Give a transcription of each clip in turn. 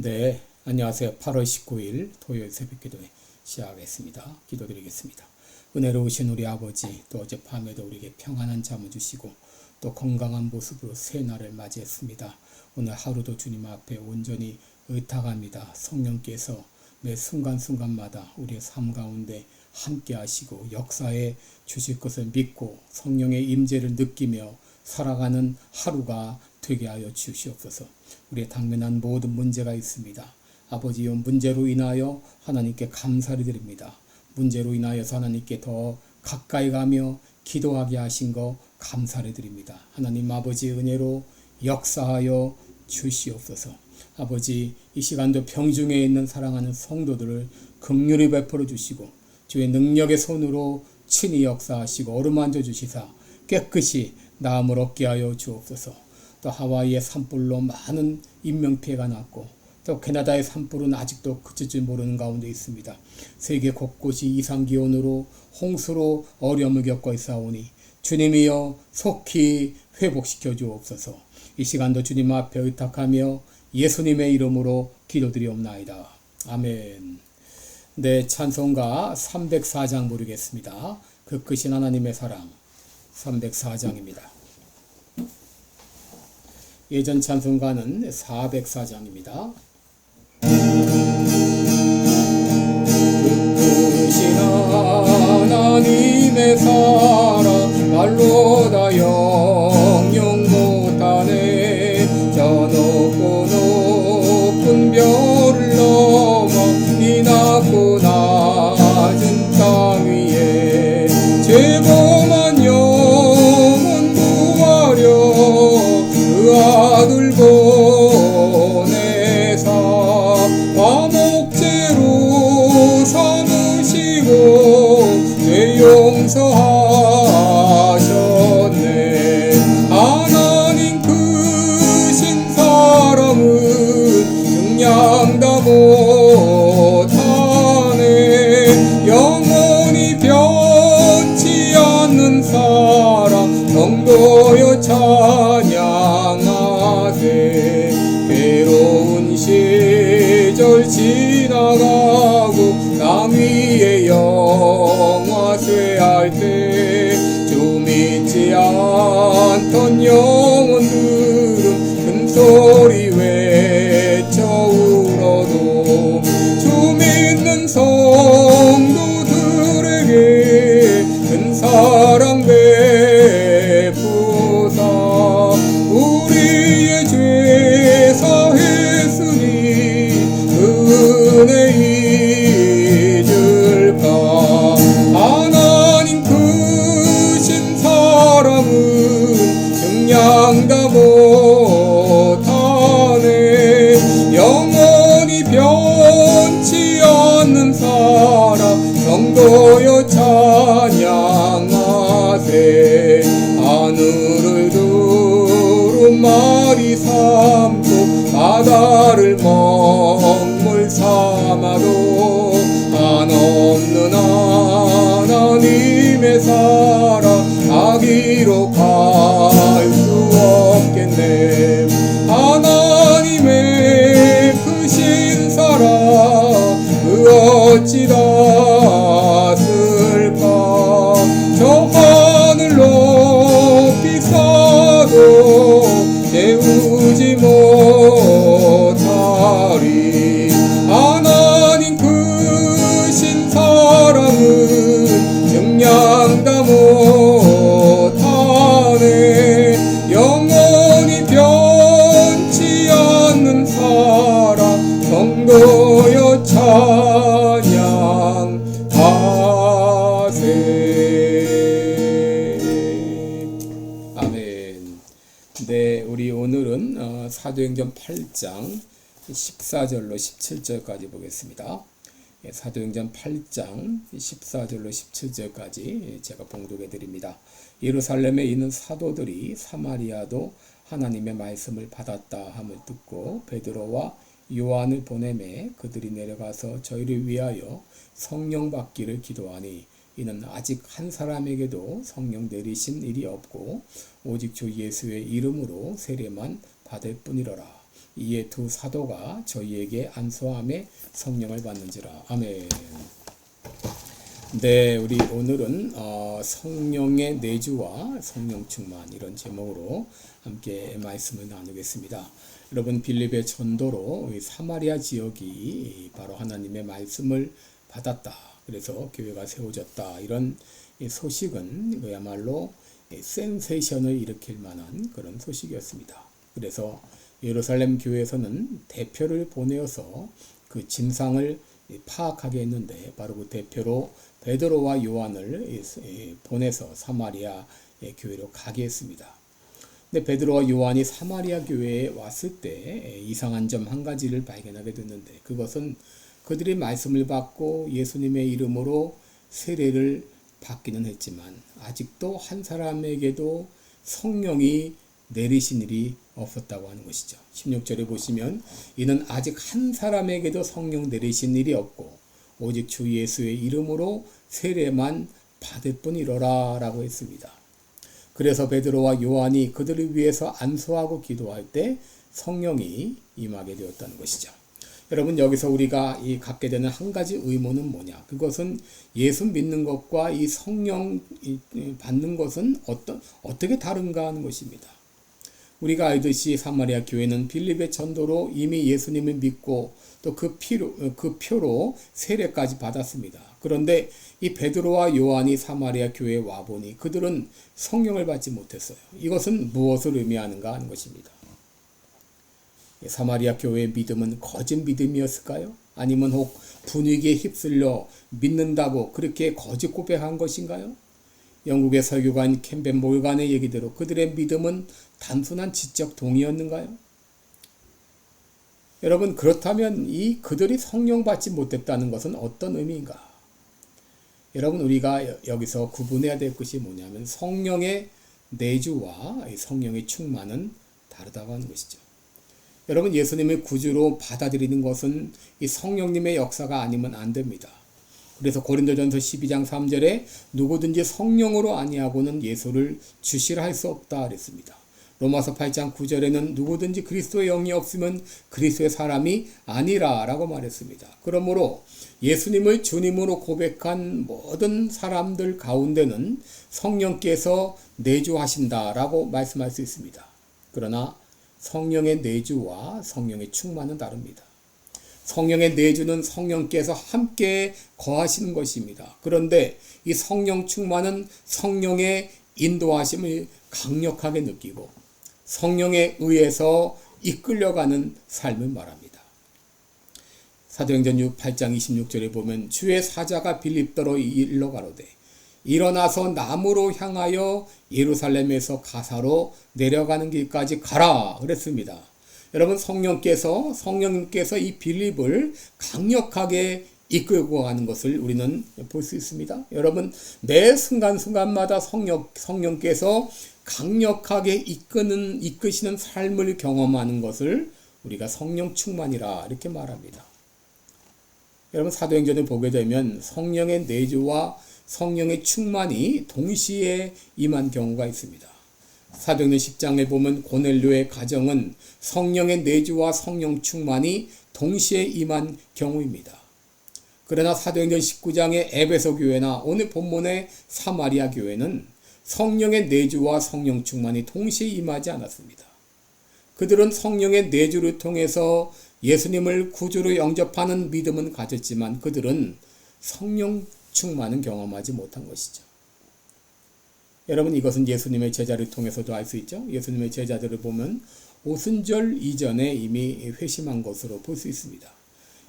네, 안녕하세요. 8월 19일 토요일 새벽기도 시작하겠습니다. 기도드리겠습니다. 은혜로우신 우리 아버지, 또 어젯밤에도 우리에게 평안한 잠을 주시고 또 건강한 모습으로 새 날을 맞이했습니다. 오늘 하루도 주님 앞에 온전히 의탁합니다. 성령께서 매 순간순간마다 우리의 삶 가운데 함께 하시고 역사해 주실 것을 믿고 성령의 임재를 느끼며 살아가는 하루가 되게 하여 주시옵소서. 우리의 당면한 모든 문제가 있습니다. 아버지, 이 문제로 인하여 하나님께 감사를 드립니다. 문제로 인하여서 하나님께 더 가까이 가며 기도하게 하신 거 감사를 드립니다. 하나님 아버지 은혜로 역사하여 주시옵소서. 아버지, 이 시간도 병중에 있는 사랑하는 성도들을 긍휼히 베풀어 주시고 주의 능력의 손으로 친히 역사하시고 어루만져 주시사 깨끗이 나음을 얻게 하여 주옵소서. 또 하와이의 산불로 많은 인명피해가 났고 또 캐나다의 산불은 아직도 그칠 줄 모르는 가운데 있습니다. 세계 곳곳이 이상기온으로 홍수로 어려움을 겪고 있사오니 주님이여 속히 회복시켜 주옵소서. 이 시간도 주님 앞에 의탁하며 예수님의 이름으로 기도드리옵나이다. 아멘. 네, 찬송가 304장 부르겠습니다. 그 크신 하나님의 사랑 304장입니다. 예전 찬송가는 404장입니다. 크신 하나님의 사랑 말로 다 영영 못하네. 저 높고 높은 별을 넘어 이 낮고 낮은 땅 위에 죄범한 영혼 구하려 그 아들 보내사 화목제로 삼으시고 죄 용서하셨네. 하나님 크신 사랑은 증량 다 못하네. 영원히 변치 않는 사랑 성도여 찬양하세. 괴로운 시절 지나가고 땅 위에 영화 쇠할 때 주 믿지 않던 영혼들은 큰 소리 외쳐 울어도 주 믿는 성도들에게 큰 사랑 베푸사 우리의 죄 사했으니 그 은혜 잊을까. 하나님 크신 사랑은 증량 다 못하네. 영원히 변치 않는 사랑 성도여 찬양하세. 하늘을 두루마리 삼고 바다를 먹물 삼아도 한없는 하나님의 사랑 다 기록할 수 없겠네. 하나님의 크신 사랑 그 어찌 닿았을까. 저 하늘 높이 쌓아도 채우지 못하리. 하나님 크신 사랑은 증량 다 못하네. 영원히 변치 않는 사랑 성도여 찬양하세. 아멘. 네, 우리 오늘은 사도행전 8장 14절로 17절까지 보겠습니다. 사도행전 8장 14절로 17절까지 제가 봉독해 드립니다. 예루살렘에 있는 사도들이 사마리아도 하나님의 말씀을 받았다 함을 듣고 베드로와 요한을 보내매 그들이 내려가서 저희를 위하여 성령 받기를 기도하니 이는 아직 한 사람에게도 성령 내리신 일이 없고 오직 주 예수의 이름으로 세례만 받을 뿐이로라. 이에 두 사도가 저희에게 안수함에 성령을 받는지라. 아멘. 네, 우리 오늘은 성령의 내주와 성령 충만 이런 제목으로 함께 말씀을 나누겠습니다. 여러분, 빌립의 전도로 사마리아 지역이 바로 하나님의 말씀을 받았다. 그래서 교회가 세워졌다. 이런 소식은 그야말로 센세이션을 일으킬 만한 그런 소식이었습니다. 그래서 예루살렘 교회에서는 대표를 보내어서 그 진상을 파악하게 했는데, 바로 그 대표로 베드로와 요한을 보내서 사마리아 교회로 가게 했습니다. 근데 베드로와 요한이 사마리아 교회에 왔을 때 이상한 점 한 가지를 발견하게 됐는데, 그것은 그들이 말씀을 받고 예수님의 이름으로 세례를 받기는 했지만 아직도 한 사람에게도 성령이 내리신 일이 없었다고 하는 것이죠. 16절에 보시면 이는 아직 한 사람에게도 성령 내리신 일이 없고 오직 주 예수의 이름으로 세례만 받을 뿐이로라 라고 했습니다. 그래서 베드로와 요한이 그들을 위해서 안수하고 기도할 때 성령이 임하게 되었다는 것이죠. 여러분, 여기서 우리가 갖게 되는 한 가지 의문은 뭐냐? 그것은 예수 믿는 것과 이 성령 받는 것은 어떻게 다른가 하는 것입니다. 우리가 알듯이 사마리아 교회는 빌립의 전도로 이미 예수님을 믿고 또 그 표로 세례까지 받았습니다. 그런데 이 베드로와 요한이 사마리아 교회에 와보니 그들은 성령을 받지 못했어요. 이것은 무엇을 의미하는가 하는 것입니다. 사마리아 교회의 믿음은 거짓 믿음이었을까요? 아니면 혹 분위기에 휩쓸려 믿는다고 그렇게 거짓 고백한 것인가요? 영국의 설교가인 캠벤 몰간의 얘기대로 그들의 믿음은 단순한 지적 동의였는가요? 여러분, 그렇다면 그들이 성령 받지 못했다는 것은 어떤 의미인가? 여러분, 우리가 여기서 구분해야 될 것이 뭐냐면 성령의 내주와 성령의 충만은 다르다고 하는 것이죠. 여러분, 예수님을 구주로 받아들이는 것은 이 성령님의 역사가 아니면 안 됩니다. 그래서 고린도전서 12장 3절에 누구든지 성령으로 아니하고는 예수를 주시라 할 수 없다 그랬습니다. 로마서 8장 9절에는 누구든지 그리스도의 영이 없으면 그리스도의 사람이 아니라 라고 말했습니다. 그러므로 예수님을 주님으로 고백한 모든 사람들 가운데는 성령께서 내주하신다라고 말씀할 수 있습니다. 그러나 성령의 내주와 성령의 충만은 다릅니다. 성령의 내주는 성령께서 함께 거하시는 것입니다. 그런데 이 성령 충만은 성령의 인도하심을 강력하게 느끼고 성령에 의해서 이끌려가는 삶을 말합니다. 사도행전 8장 26절에 보면 주의 사자가 빌립더로 일러 가로되 일어나서 남으로 향하여 예루살렘에서 가사로 내려가는 길까지 가라 그랬습니다. 여러분, 성령님께서 이 빌립을 강력하게 이끌고 가는 것을 우리는 볼 수 있습니다. 여러분, 매 순간순간마다 성령께서 강력하게 이끄시는 삶을 경험하는 것을 우리가 성령 충만이라 이렇게 말합니다. 여러분, 사도행전을 보게 되면 성령의 내주와 성령의 충만이 동시에 임한 경우가 있습니다. 사도행전 10장에 보면 고넬료의 가정은 성령의 내주와 성령 충만이 동시에 임한 경우입니다. 그러나 사도행전 19장의 에베소 교회나 오늘 본문의 사마리아 교회는 성령의 내주와 성령 충만이 동시에 임하지 않았습니다. 그들은 성령의 내주를 통해서 예수님을 구주로 영접하는 믿음은 가졌지만 그들은 성령 충만은 경험하지 못한 것이죠. 여러분, 이것은 예수님의 제자를 통해서도 알 수 있죠. 예수님의 제자들을 보면 오순절 이전에 이미 회심한 것으로 볼 수 있습니다.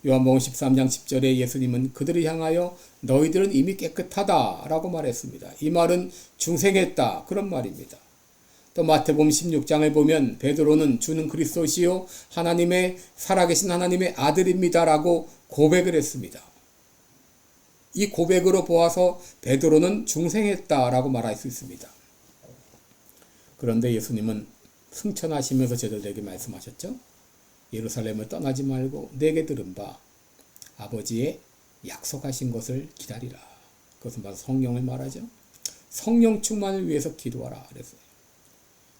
요한복음 13장 10절에 예수님은 그들을 향하여 너희들은 이미 깨끗하다 라고 말했습니다. 이 말은 중생했다 그런 말입니다. 또 마태복음 16장을 보면 베드로는 주는 그리스도시요 살아계신 하나님의 아들입니다 라고 고백을 했습니다. 이 고백으로 보아서 베드로는 중생했다라고 말할 수 있습니다. 그런데 예수님은 승천하시면서 제자들에게 말씀하셨죠. 예루살렘을 떠나지 말고 내게 들은 바 아버지의 약속하신 것을 기다리라. 그것은 바로 성령을 말하죠. 성령 충만을 위해서 기도하라 그랬어요.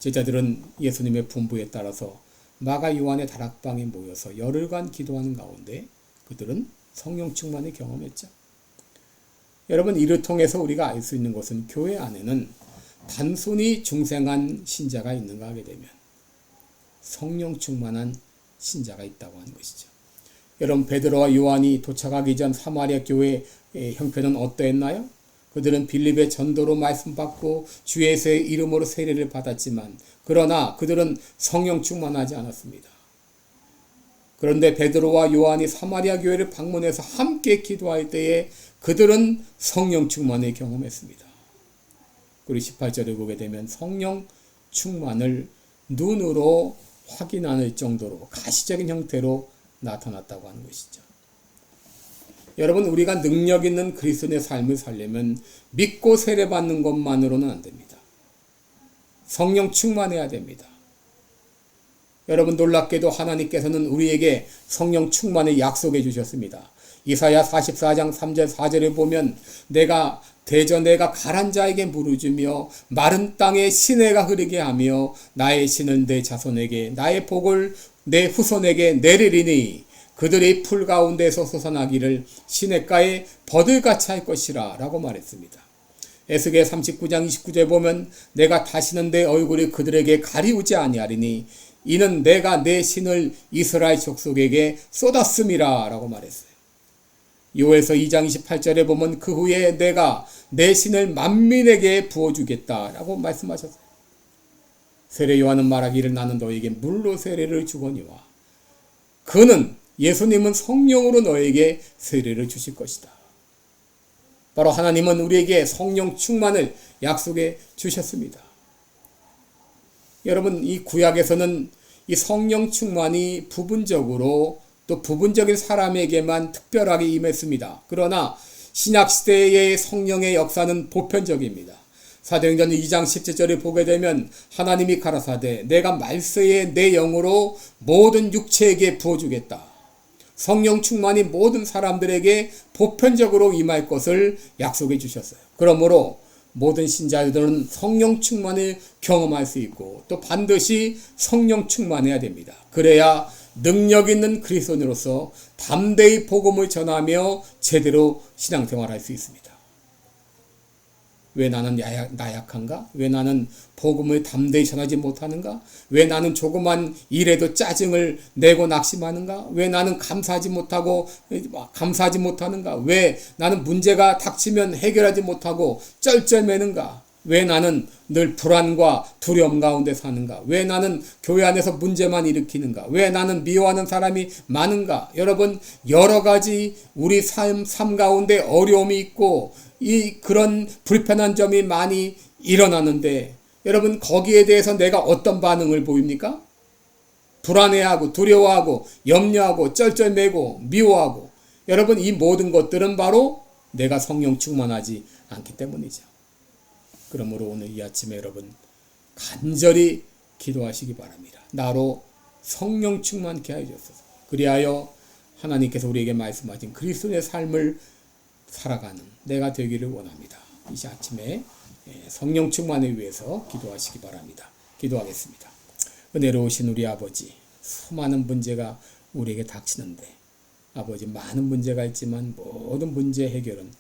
제자들은 예수님의 분부에 따라서 마가 요한의 다락방에 모여서 열흘간 기도하는 가운데 그들은 성령 충만을 경험했죠. 여러분, 이를 통해서 우리가 알 수 있는 것은 교회 안에는 단순히 중생한 신자가 있는가 하게 되면 성령 충만한 신자가 있다고 하는 것이죠. 여러분, 베드로와 요한이 도착하기 전 사마리아 교회의 형편은 어떠했나요? 그들은 빌립의 전도로 말씀 받고 주 예수의 이름으로 세례를 받았지만 그러나 그들은 성령 충만하지 않았습니다. 그런데 베드로와 요한이 사마리아 교회를 방문해서 함께 기도할 때에 그들은 성령 충만을 경험했습니다. 그리고 18절을 보게 되면 성령 충만을 눈으로 확인할 정도로 가시적인 형태로 나타났다고 하는 것이죠. 여러분, 우리가 능력 있는 그리스도인의 삶을 살려면 믿고 세례받는 것만으로는 안 됩니다. 성령 충만해야 됩니다. 여러분, 놀랍게도 하나님께서는 우리에게 성령 충만을 약속해 주셨습니다. 이사야 44장 3절 4절에 보면 내가 가란 자에게 물을 주며 마른 땅에 시내가 흐르게 하며 나의 신을 내 자손에게 나의 복을 내 후손에게 내리리니 그들이 풀 가운데서 솟아나기를 시냇가에 버들같이 할 것이라 라고 말했습니다. 에스겔 39장 29절에 보면 내가 다시는 내 얼굴을 그들에게 가리우지 아니하리니 이는 내가 내 신을 이스라엘 족속에게 쏟았음이라 라고 말했어요. 요엘서 2장 28절에 보면 그 후에 내가 내 신을 만민에게 부어주겠다 라고 말씀하셨어요. 세례 요한은 말하기를 나는 너에게 물로 세례를 주거니와 그는 예수님은 성령으로 너에게 세례를 주실 것이다. 바로 하나님은 우리에게 성령 충만을 약속해 주셨습니다. 여러분, 이 구약에서는 이 성령 충만이 부분적으로 또 부분적인 사람에게만 특별하게 임했습니다. 그러나 신약시대의 성령의 역사는 보편적입니다. 사도행전 2장 17절을 보게 되면 하나님이 가라사대 내가 말세에 내 영으로 모든 육체에게 부어주겠다. 성령 충만이 모든 사람들에게 보편적으로 임할 것을 약속해 주셨어요. 그러므로 모든 신자들은 성령 충만을 경험할 수 있고 또 반드시 성령 충만해야 됩니다. 그래야 능력 있는 그리스도인으로서 담대히 복음을 전하며 제대로 신앙생활할 수 있습니다. 왜 나는 나약한가? 왜 나는 복음을 담대히 전하지 못하는가? 왜 나는 조그만 일에도 짜증을 내고 낙심하는가? 왜 나는 감사하지 못하는가? 왜 나는 문제가 닥치면 해결하지 못하고 쩔쩔매는가? 왜 나는 늘 불안과 두려움 가운데 사는가? 왜 나는 교회 안에서 문제만 일으키는가? 왜 나는 미워하는 사람이 많은가? 여러분, 여러 가지 우리 삶 가운데 어려움이 있고 그런 불편한 점이 많이 일어나는데 여러분, 거기에 대해서 내가 어떤 반응을 보입니까? 불안해하고 두려워하고 염려하고 쩔쩔매고 미워하고 여러분, 이 모든 것들은 바로 내가 성령 충만하지 않기 때문이죠. 그러므로 오늘 이 아침에 여러분 간절히 기도하시기 바랍니다. 나로 성령 충만케 하여 주옵소서. 그리하여 하나님께서 우리에게 말씀하신 그리스도의 삶을 살아가는 내가 되기를 원합니다. 이 아침에 성령 충만을 위해서 기도하시기 바랍니다. 기도하겠습니다. 은혜로우신 우리 아버지, 수많은 문제가 우리에게 닥치는데 아버지, 많은 문제가 있지만 모든 문제 해결은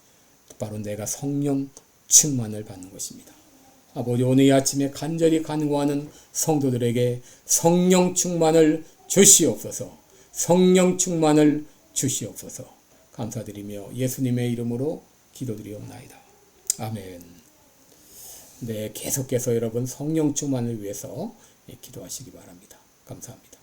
바로 내가 성령 충만을 받는 것입니다. 아버지, 오늘 이 아침에 간절히 간구하는 성도들에게 성령 충만을 주시옵소서. 성령 충만을 주시옵소서. 감사드리며 예수님의 이름으로 기도드리옵나이다. 아멘. 네, 계속해서 여러분 성령 충만을 위해서 기도하시기 바랍니다. 감사합니다.